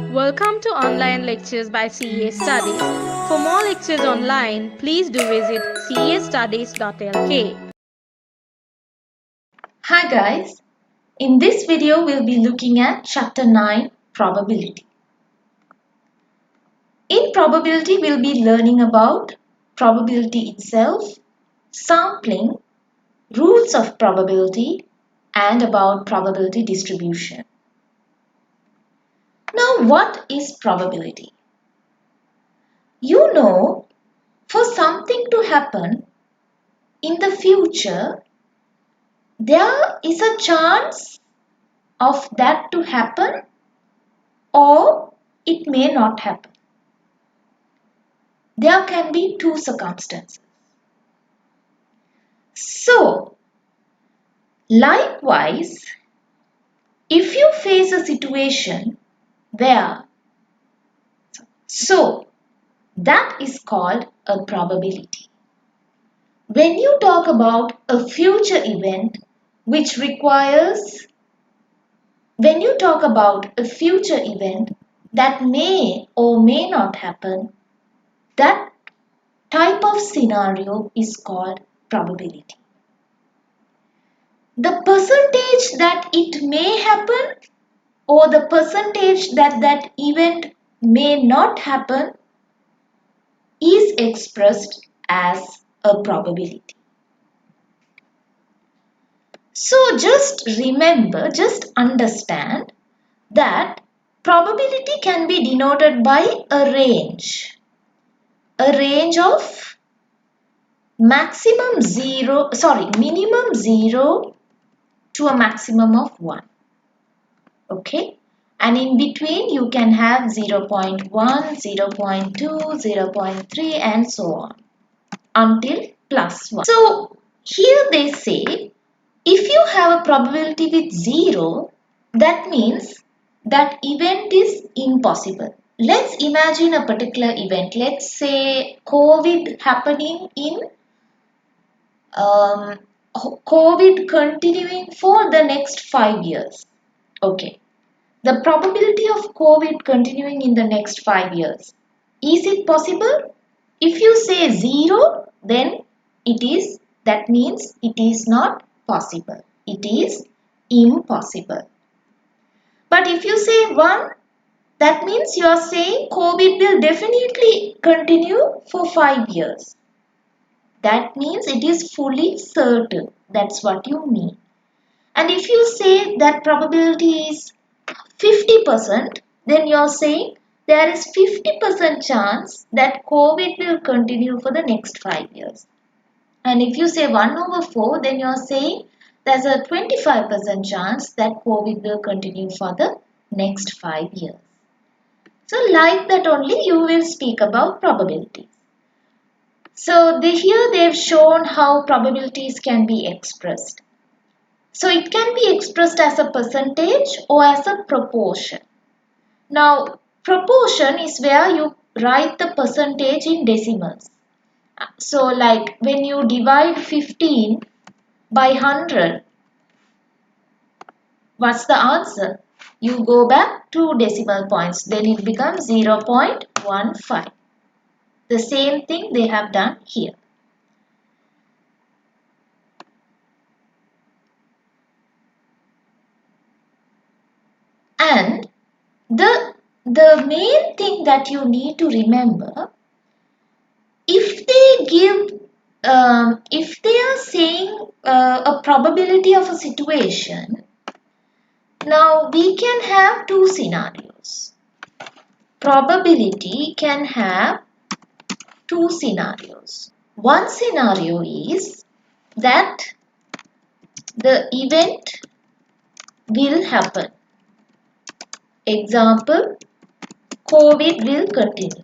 Welcome to online lectures by CA Studies. For more lectures online, please do visit castudies.lk. Hi guys, in this video we'll be looking at chapter 9 probability. In probability we'll be learning about probability itself, sampling, rules of probability and about probability distribution. Now what is probability? You know, for something to happen in the future, there is a chance of that to happen or it may not happen. There can be two circumstances. So, likewise, if you face a situation where, that is called a probability. When you talk about a future event which requires, when you talk about a future event that may or may not happen, that type of scenario is called probability. The percentage that it may happen or the percentage that that event may not happen is expressed as a probability. So just remember, just understand that probability can be denoted by a range of minimum 0 to a maximum of 1. Okay, and in between you can have 0.1, 0.2, 0.3 and so on until plus 1. So here they say if you have a probability with 0, that means that event is impossible. Let's imagine a particular event. Let's say COVID happening in COVID continuing for the next 5 years. Okay. The probability of COVID continuing in the next 5 years. Is it possible? If you say 0, then that means it is not possible. It is impossible. But if you say 1, that means you are saying COVID will definitely continue for 5 years. That means it is fully certain. That's what you mean. And if you say that probability is 50%, then you are saying there is 50% chance that COVID will continue for the next 5 years. And if you say 1 over 4, then you are saying there's a 25% chance that COVID will continue for the next 5 years. So like that only you will speak about probabilities. So here they've shown how probabilities can be expressed. So it can be expressed as a percentage or as a proportion. Now, proportion is where you write the percentage in decimals. So like when you divide 15 by 100, what's the answer? You go back 2 decimal points, then it becomes 0.15. The same thing they have done here. And the main thing that you need to remember, if they are saying a probability of a situation, now we can have two scenarios. Probability can have two scenarios. One scenario is that the event will happen. Example, COVID will continue.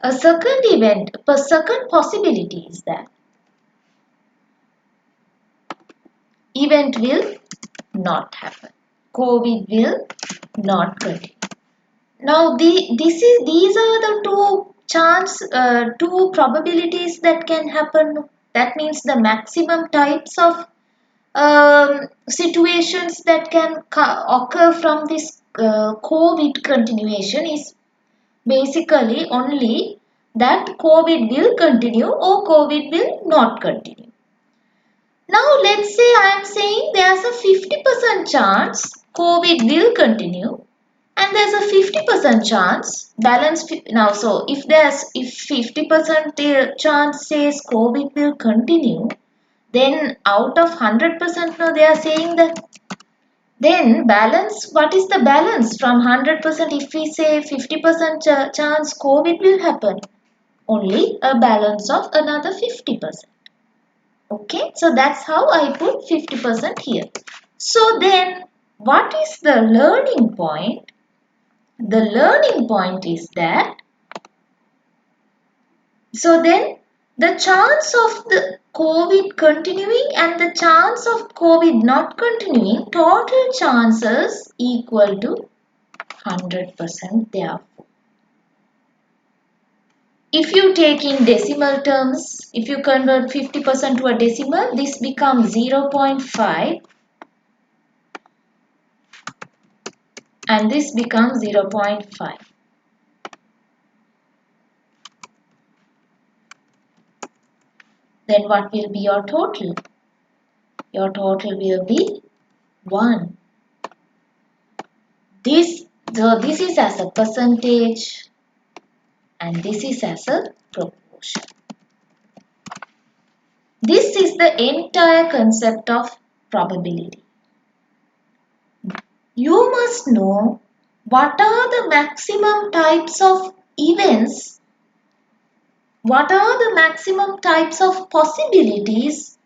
A second possibility is that event will not happen. COVID will not continue. Now these are the two probabilities that can happen. That means the maximum types of situations that can occur from this COVID continuation is basically only that COVID will continue or COVID will not continue. Now let's say I am saying there's a 50% chance COVID will continue and there's a 50% chance balance now. So if 50% chance says COVID will continue, then out of 100% now they are saying that then balance, what is the balance from 100%? If we say 50% chance COVID will happen, only a balance of another 50%. Okay, so that's how I put 50% here. So then what is the learning point? The learning point is that, so then the chance of the COVID continuing and the chance of COVID not continuing, total chances equal to 100% therefore. If you take in decimal terms, if you convert 50% to a decimal, this becomes 0.5 and this becomes 0.5. Then what will be your total? Your total will be 1. So this is as a percentage and this is as a proportion. This is the entire concept of probability. You must know what are the maximum types of events, what are the maximum types of possibilities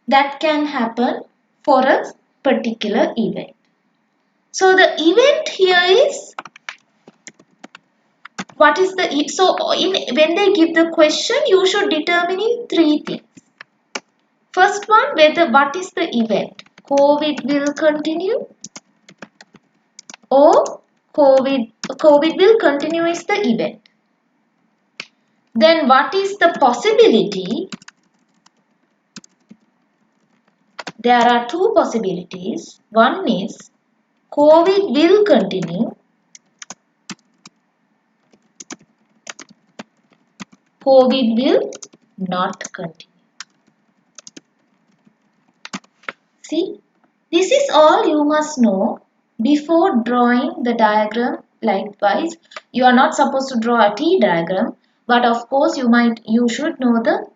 that can happen for a particular event. So the event here is what is the when they give the question, you should determine in 3 things. First one, what is the event? COVID will continue or COVID will continue is the event. Then what is the possibility? There are 2 possibilities. One is COVID will continue. COVID will not continue. See, this is all you must know before drawing the diagram. Likewise, you are not supposed to draw a T diagram, but of course you should know the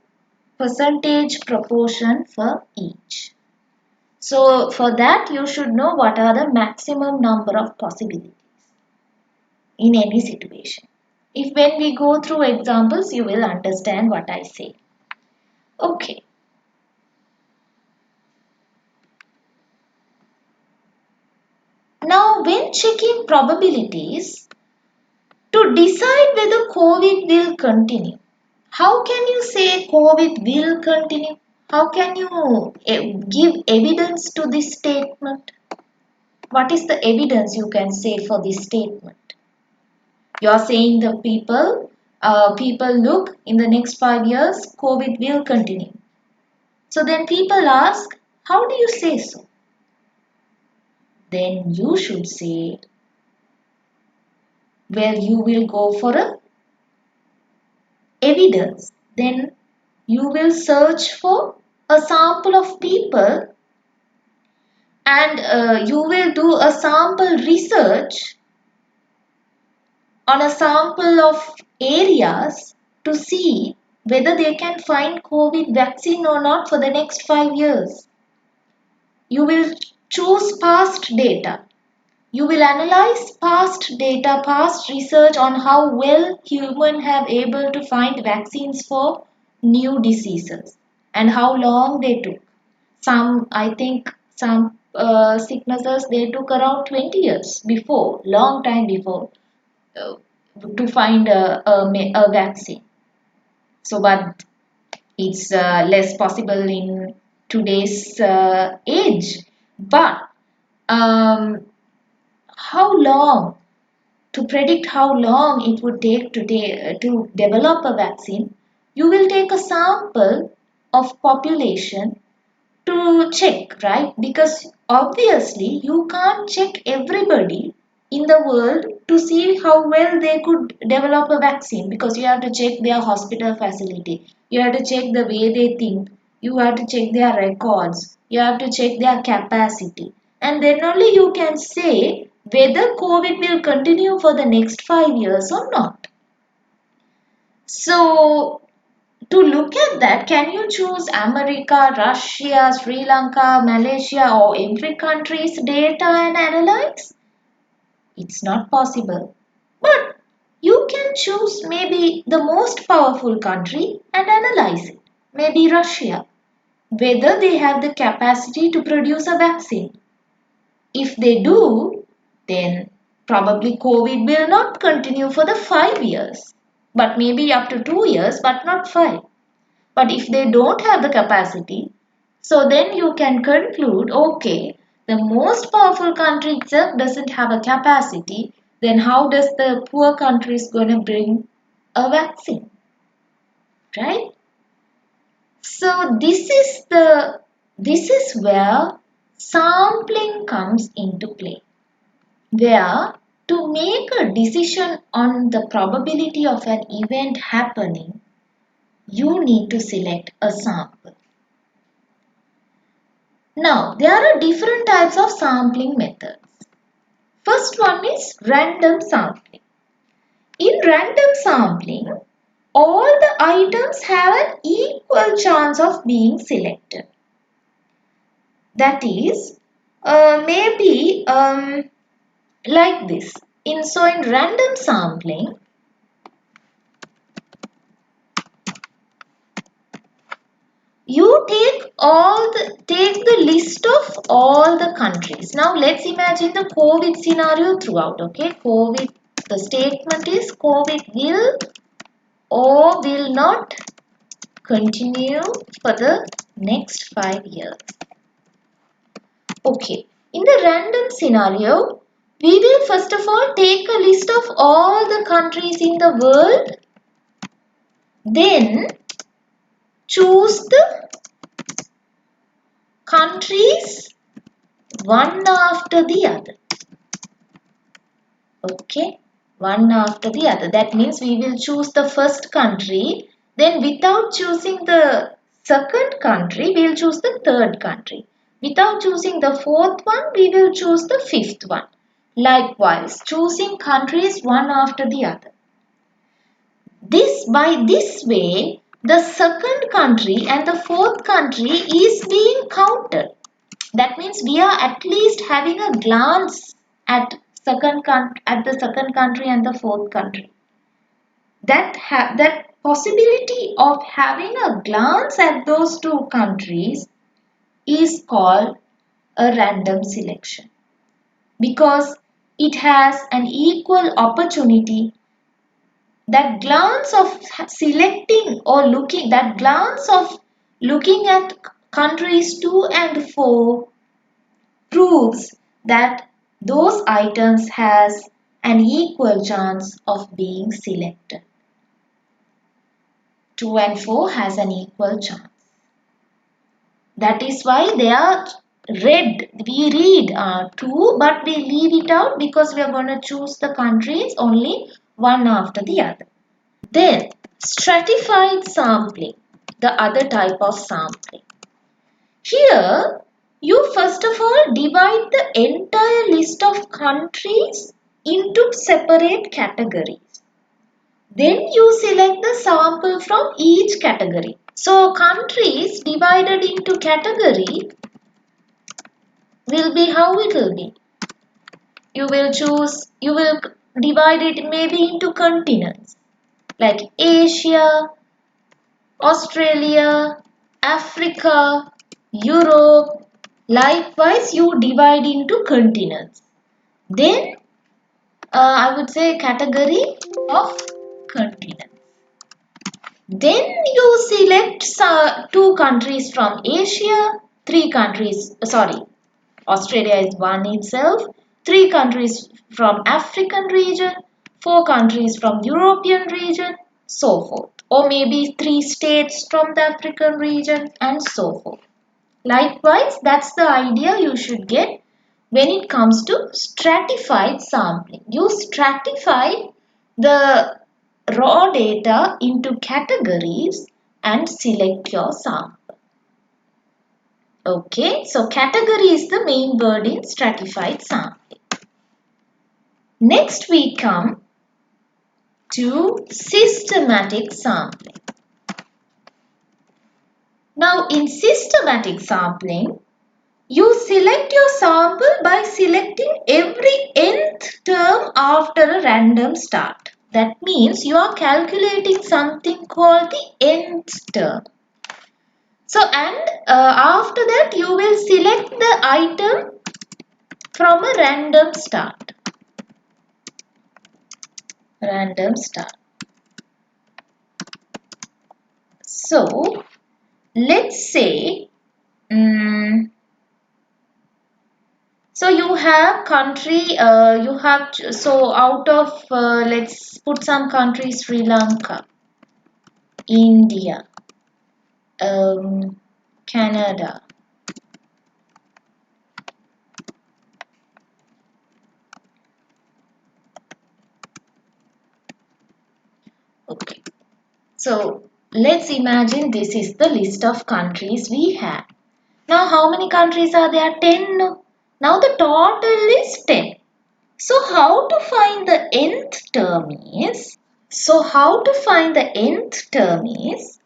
percentage proportion for each. So for that you should know what are the maximum number of possibilities in any situation. If when we go through examples, you will understand what I say. Okay. Now when checking probabilities to decide whether COVID will continue, how can you say COVID will continue? How can you give evidence to this statement? What is the evidence you can say for this statement? You are saying the people look in the next 5 years, COVID will continue. So then people ask, how do you say so? Then you should say, where you will go for a evidence. Then you will search for a sample of people and you will do a sample research on a sample of areas to see whether they can find COVID vaccine or not for the next 5 years. You will choose past data. You will analyze past data, past research on how well humans have able to find vaccines for new diseases and how long they took. I think some sicknesses they took around 20 years before, long time before, uh, to find a vaccine. So, but it's less possible in today's age. But um, how long to predict how long it would take to develop a vaccine? You will take a sample of population to check, right? Because obviously you can't check everybody in the world to see how well they could develop a vaccine, because you have to check their hospital facility, you have to check the way they think, you have to check their records, you have to check their capacity, and then only you can say whether COVID will continue for the next 5 years or not. So to look at that, can you choose America, Russia, Sri Lanka, Malaysia, or every country's data and analyze? It's not possible. But you can choose maybe the most powerful country and analyze it. Maybe Russia, whether they have the capacity to produce a vaccine. If they do, then probably COVID will not continue for the 5 years, but maybe up to 2 years, but not five. But if they don't have the capacity, so then you can conclude, okay, the most powerful country itself doesn't have a capacity, then how does the poor country is going to bring a vaccine, right? So this is where sampling comes into play, where to make a decision on the probability of an event happening, you need to select a sample. Now, there are different types of sampling methods. First one is random sampling. In random sampling, all the items have an equal chance of being selected. That is, maybe like this. In random sampling, you take the list of all the countries. Now let's imagine the COVID scenario throughout. Okay, COVID. The statement is COVID will or will not continue for the next 5 years. Okay, in the random scenario, we will first of all take a list of all the countries in the world. Then choose the countries one after the other. Okay, one after the other. That means we will choose the first country. Then without choosing the second country, we will choose the third country. Without choosing the fourth one, we will choose the fifth one. Likewise, choosing countries one after the other. By this way, the second country and the fourth country is being counted. That means we are at least having a glance at the second country and the fourth country. That possibility of having a glance at those two countries is called a random selection, because it has an equal opportunity. That glance of selecting or looking that glance of looking at countries 2 and 4 proves that those items has an equal chance of being selected. 2 and 4 has an equal chance. That is why they are read. We read 2, but we leave it out because we are going to choose the countries only one after the other. Then stratified sampling, the other type of sampling. Here, you first of all divide the entire list of countries into separate categories. Then you select the sample from each category. So, countries divided into category will be how it will be. You will divide it maybe into continents like Asia, Australia, Africa, Europe. Likewise, you divide into continents. Then I would say category of continents. Then you select two countries from Asia, three countries, sorry, Australia is one itself, three countries from African region, four countries from European region, so forth. Or maybe three states from the African region and so forth. Likewise, that's the idea you should get when it comes to stratified sampling. You stratify the raw data into categories and select your sample. Okay, so category is the main word in stratified sampling. Next we come to systematic sampling. Now in systematic sampling, you select your sample by selecting every nth term after a random start. That means you are calculating something called the nth term. So after that you will select the item from a random start. Random start. So let's say so you have country, so out of, let's put some countries: Sri Lanka, India, Canada. Okay, so let's imagine this is the list of countries we have. Now how many countries are there? 10. Now the total is 10. So how to find the nth term is?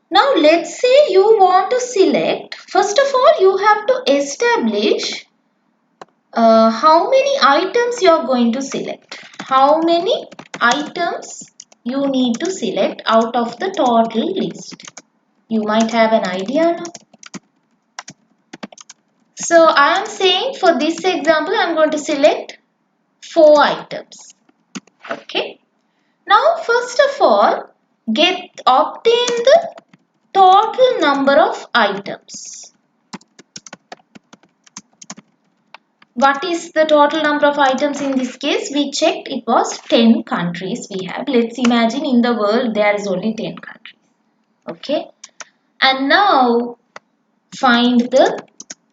Now let's say you want to select, first of all you have to establish how many items you are going to select. How many items you need to select out of the total list. You might have an idea now. So I am saying for this example I am going to select 4 items. Okay. Now first of all obtain the total number of items. What is the total number of items in this case? We checked, it was 10 countries we have. Let's imagine in the world there is only 10 countries. Okay. And now find the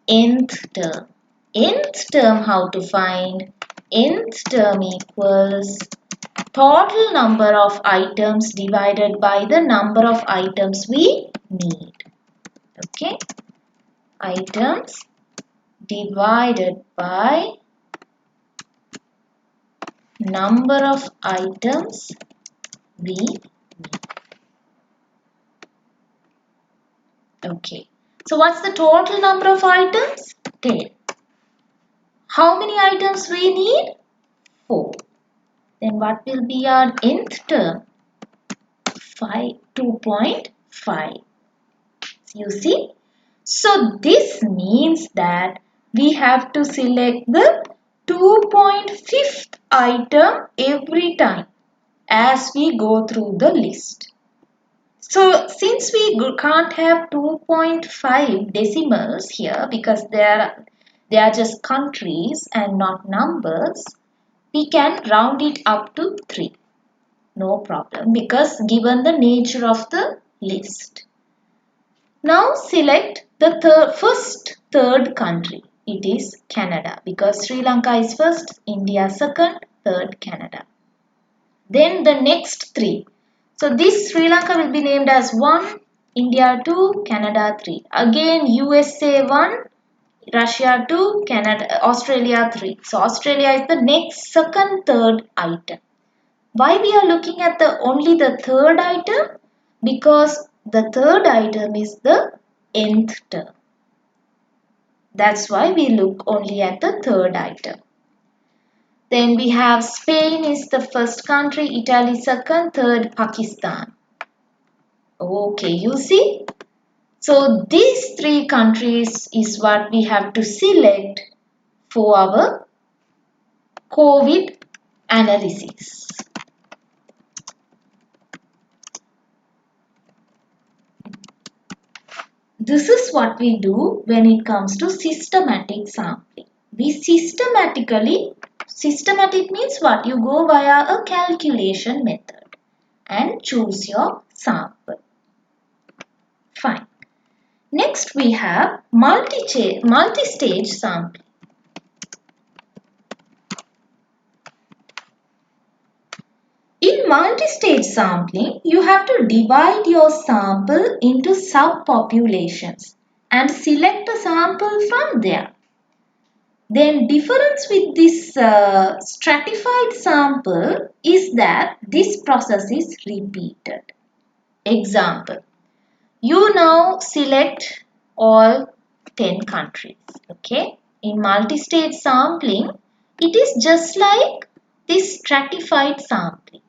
nth term. Nth term, how to find? Nth term equals total number of items divided by the number of items we need. Okay. Items divided by number of items we need. Okay. So what's the total number of items? 10. How many items we need? 4. Then what will be our nth term? 2.5. You see? So this means that we have to select the 2.5th item every time as we go through the list. So since we can't have 2.5 decimals here because they are just countries and not numbers, we can round it up to 3. No problem because given the nature of the list. Now select the third country. It is Canada because Sri Lanka is first, India second, third Canada. Then the next 3. So this Sri Lanka will be named as 1, India 2, Canada 3. Again USA 1, Russia 2, Australia 3. So Australia is the next third item. Why we are looking at only the third item? Because the third item is the nth term. That's why we look only at the third item. Then we have Spain is the first country, Italy second, third Pakistan. Okay, you see? So these 3 countries is what we have to select for our COVID analysis. This is what we do when it comes to systematic sampling. Systematic means what? You go via a calculation method and choose your sample. Fine. Next we have multi-stage sampling. In multi-stage sampling, you have to divide your sample into subpopulations and select a sample from there. Then difference with this stratified sample is that this process is repeated. Example, you now select all 10 countries. Okay. In multi-stage sampling, it is just like this stratified sampling.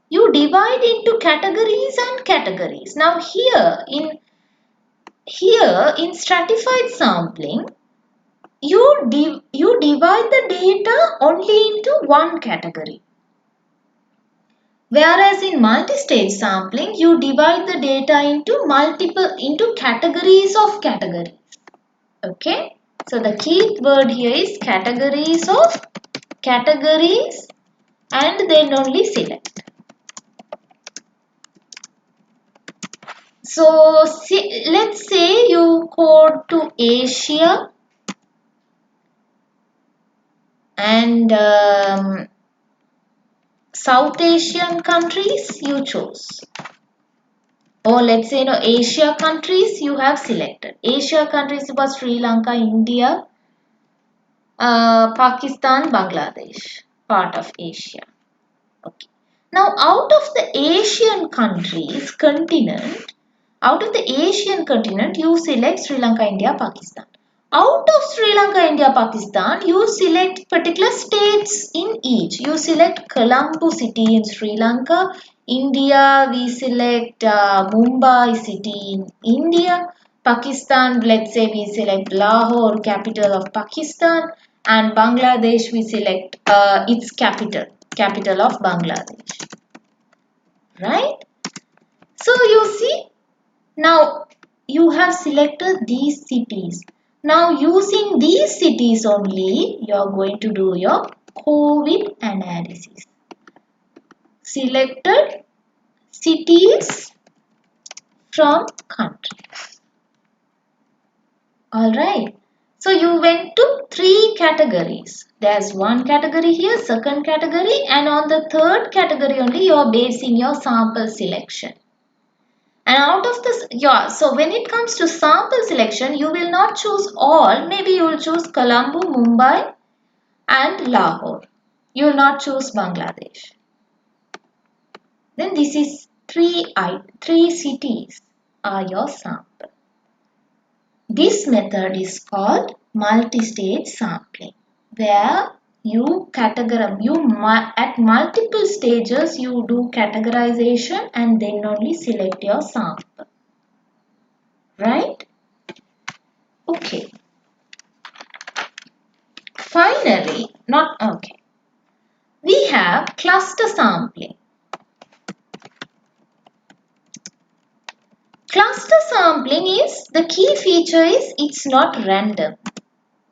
You divide into categories and categories. Now here in stratified sampling, you divide the data only into one category. Whereas in multi-stage sampling, you divide the data into categories of categories. Okay. So the key word here is categories of categories and then only select. So let's say you go to Asia and South Asian countries you chose. Or let's say Asia countries you have selected. Asia countries was Sri Lanka, India, Pakistan, Bangladesh, part of Asia. Okay. Now out of the Asian continent you select Sri Lanka, India, Pakistan. Out of Sri Lanka, India, Pakistan, you select particular states in each. You select Colombo city in Sri Lanka. India, we select Mumbai city in India. Pakistan, let's say we select Lahore, capital of Pakistan. And Bangladesh, we select its capital of Bangladesh. Right? So you see, now you have selected these cities. Now using these cities only, you are going to do your COVID analysis. Selected cities from countries. Alright. So you went to 3 categories. There's one category here, second category, and on the third category only you are basing your sample selection. And out of this, so when it comes to sample selection, you will not choose all. Maybe you will choose Colombo, Mumbai and Lahore. You will not choose Bangladesh. Then this is three cities are your sample. This method is called multi-stage sampling, where at multiple stages you do categorization and then only select your sample. Right? Okay. Finally, we have cluster sampling. Cluster sampling is, the key feature is it's not random.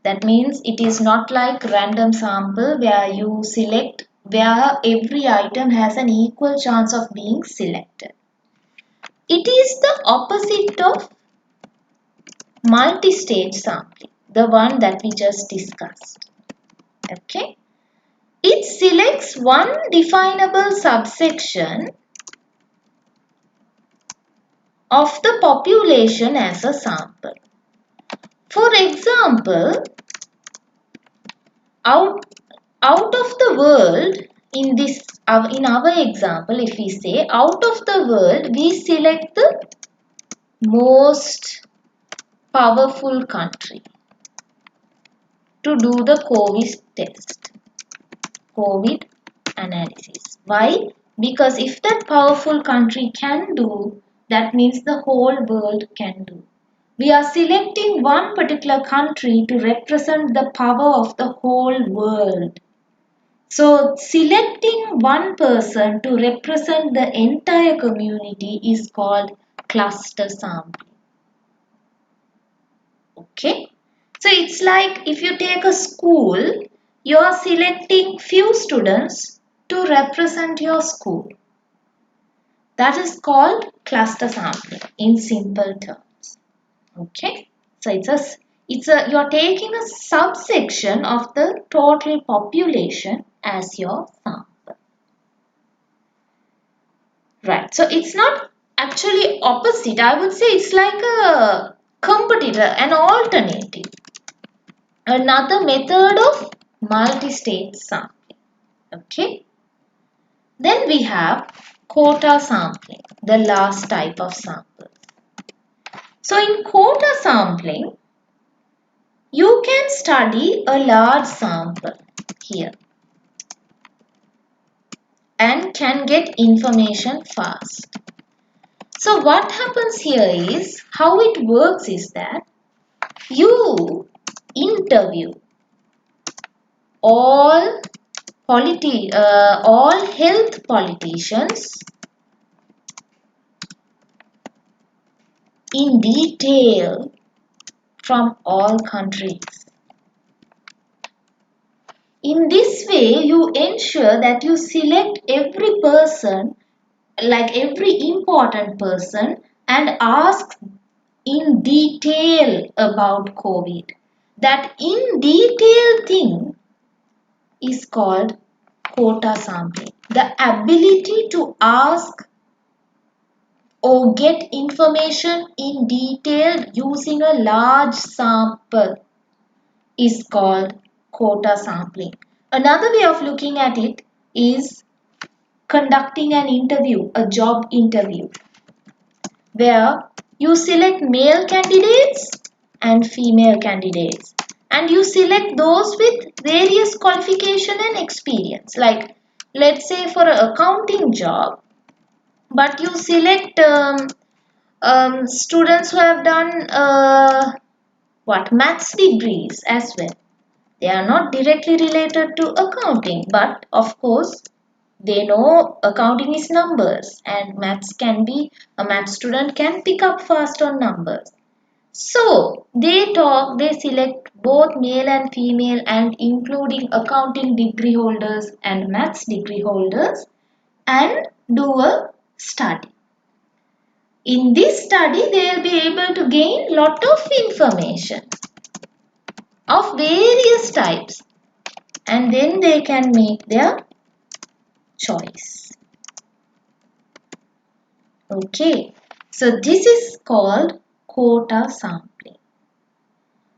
That means it is not like random sample where you select, where every item has an equal chance of being selected. It is the opposite of multi-stage sampling, the one that we just discussed. Okay. It selects one definable subsection of the population as a sample. For example, out of the world, in our example, if we say out of the world, we select the most powerful country to do the COVID analysis. Why? Because if that powerful country can do, that means the whole world can do. We are selecting one particular country to represent the power of the whole world. So, selecting one person to represent the entire community is called cluster sampling. Okay. So, it's like if you take a school, you are selecting few students to represent your school. That is called cluster sampling in simple terms. Okay, so you're taking a subsection of the total population as your sample. Right, so it's not actually opposite. I would say it's like a competitor, an alternative, another method of multi-stage sampling. Okay, then we have quota sampling, the last type of sample. So in quota sampling, you can study a large sample here and can get information fast. So what happens here is, how it works is that you interview all all health politicians in detail from all countries. In this way, you ensure that you select every person, like every important person, and ask in detail about COVID. That in detail thing is called quota sampling. The ability to ask or get information in detail using a large sample is called quota sampling. Another way of looking at it is conducting an interview, a job interview, where you select male candidates and female candidates, and you select those with various qualification and experience. Like, let's say for an accounting job, but you select students who have done maths degrees as well. They are not directly related to accounting, but of course they know accounting is numbers, and a math student can pick up fast on numbers. So they select both male and female, and including accounting degree holders and maths degree holders, and do a study. In this study, they will be able to gain lot of information of various types, and then they can make their choice. Okay, so this is called quota sampling.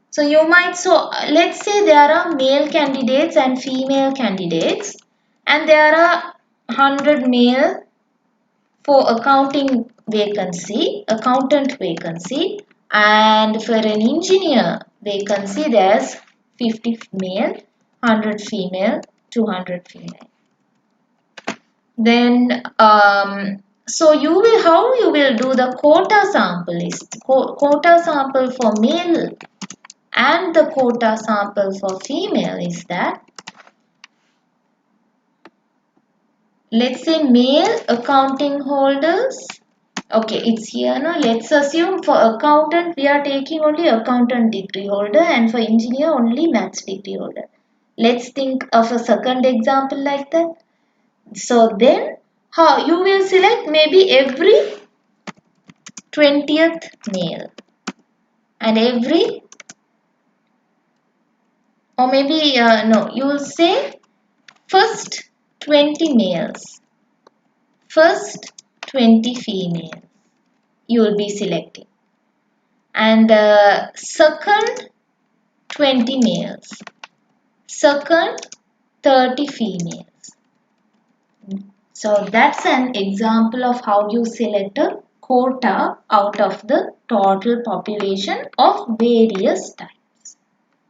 So let's say there are male candidates and female candidates, and there are 100 male for accountant vacancy, and for an engineer vacancy there's 50 male, 100 female, 200 female. Then so how you will do the quota sample is quota sample for male and the quota sample for female is that, let's say male accounting holders. Okay, it's here now. Let's assume for accountant we are taking only accountant degree holder, and for engineer only maths degree holder. Let's think of a second example like that. So then how you will select maybe every 20th male, and every, or maybe no, you will say first 20 males, first 20 females you will be selecting, and second 20 males, second 30 females. So that's an example of how you select a quota out of the total population of various types.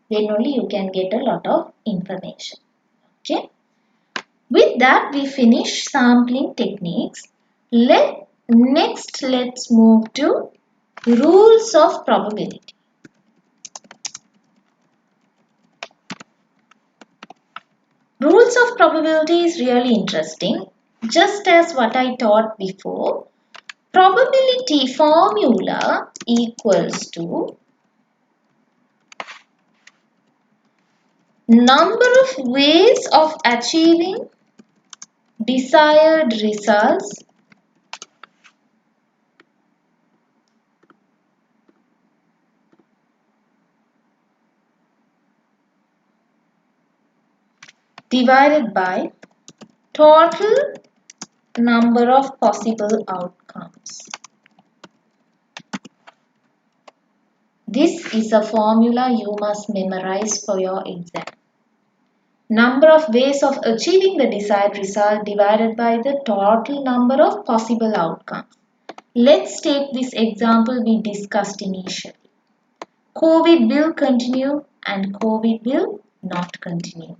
Then only you can get a lot of information. Okay. With that we finish sampling techniques. Let's move to rules of probability. Rules of probability is really interesting. Just as what I taught before, probability formula equals to number of ways of achieving desired results divided by total number of possible outcomes. This is a formula you must memorize for your exam. Number of ways of achieving the desired result divided by the total number of possible outcomes. Let's take this example we discussed initially. COVID will continue and COVID will not continue.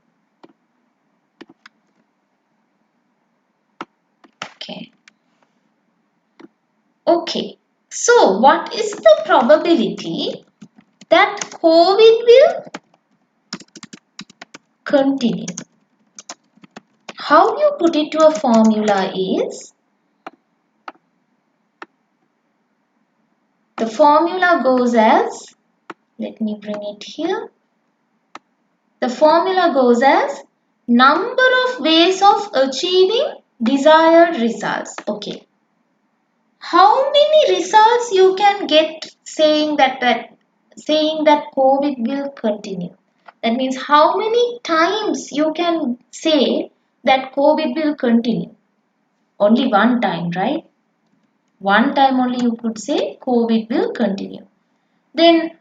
Okay. So what is the probability that COVID will continue? How you put it to a formula is, the formula goes as, let me bring it here. The formula goes as number of ways of achieving desired results. Okay. How many results you can get saying that COVID will continue? That means how many times you can say that COVID will continue? Only one time, right? One time only you could say COVID will continue. Then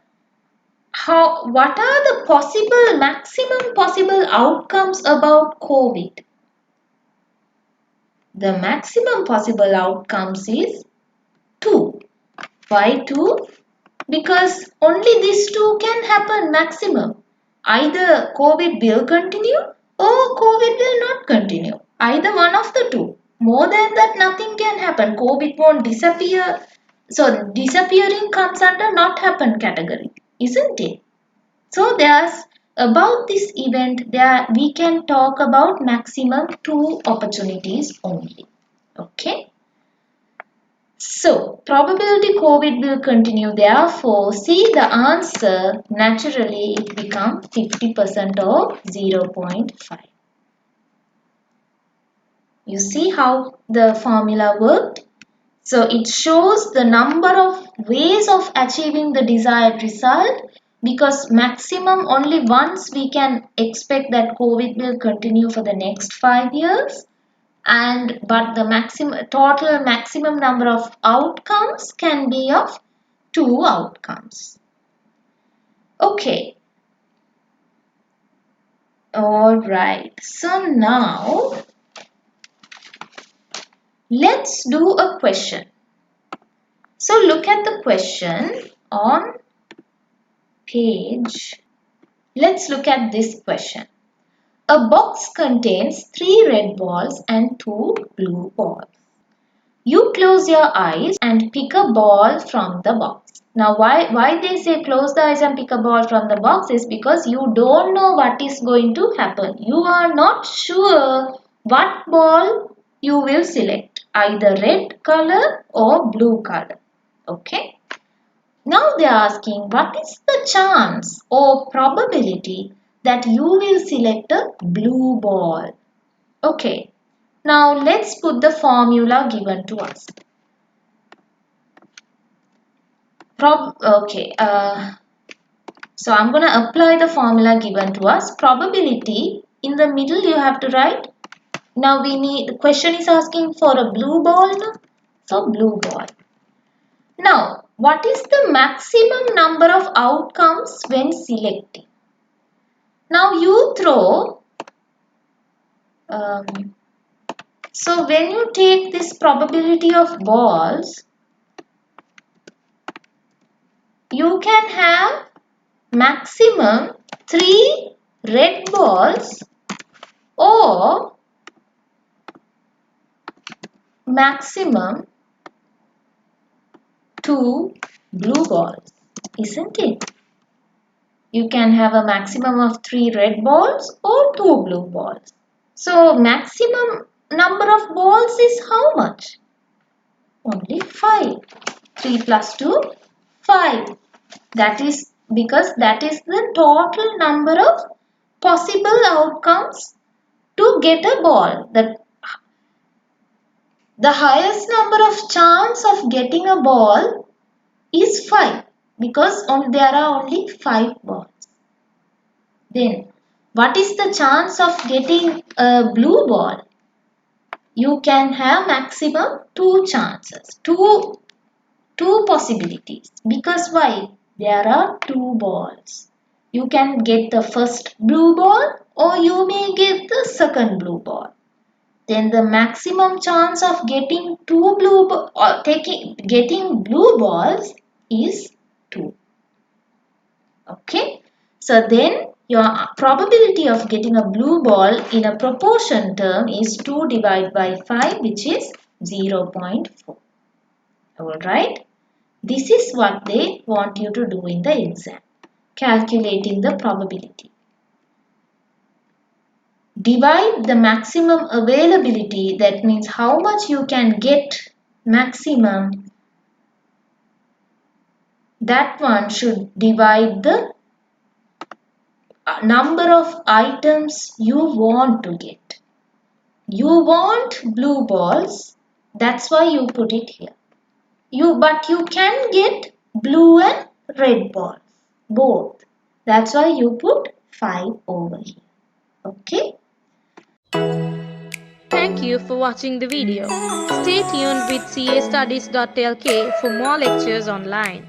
what are the maximum possible outcomes about COVID? The maximum possible outcomes is 2. Why 2? Because only these two can happen maximum. Either COVID will continue or COVID will not continue. Either one of the two. More than that nothing can happen. COVID won't disappear. So disappearing comes under not happen category, isn't it? So there's about this event there we can talk about maximum 2 opportunities only. Okay. So, probability COVID will continue. Therefore, see the answer, naturally it becomes 50% or 0.5. You see how the formula worked? So, it shows the number of ways of achieving the desired result, because maximum only once we can expect that COVID will continue for the next 5 years. But the total maximum number of outcomes can be of 2 outcomes. Okay. Alright. So now let's do a question. So look at the question on page. Let's look at this question. A box contains 3 red balls and 2 blue balls. You close your eyes and pick a ball from the box. Now why they say close the eyes and pick a ball from the box is because you don't know what is going to happen. You are not sure what ball you will select, either red color or blue color. Okay. Now they are asking what is the chance or probability that you will select a blue ball. Okay. Now let's put the formula given to us. So I'm going to apply the formula given to us. Probability, in the middle you have to write. Now the question is asking for a blue ball. So blue ball. Now what is the maximum number of outcomes when selecting? Now you throw. So when you take this probability of balls, you can have maximum 3 red balls or maximum 2 blue balls, isn't it? You can have a maximum of 3 red balls or 2 blue balls. So maximum number of balls is how much? Only 5. 3 plus 2, 5. That is because that is the total number of possible outcomes to get a ball. The highest number of chance of getting a ball is 5 because there are only 5 balls. Then What is the chance of getting a blue ball? You can have maximum two chances, two possibilities. Because why? There are two balls. You can get the first blue ball or you may get the second blue ball. Then the maximum chance of getting getting blue balls is 2. Okay, so then your probability of getting a blue ball in a proportion term is 2 divided by 5, which is 0.4. Alright, this is what they want you to do in the exam, calculating the probability. Divide the maximum availability, that means how much you can get maximum, that one should divide the number of items you want to get. You want blue balls, that's why you put it here. But you can get blue and red balls, both. That's why you put 5 over here. Okay. Thank you for watching the video. Stay tuned with castudies.lk for more lectures online.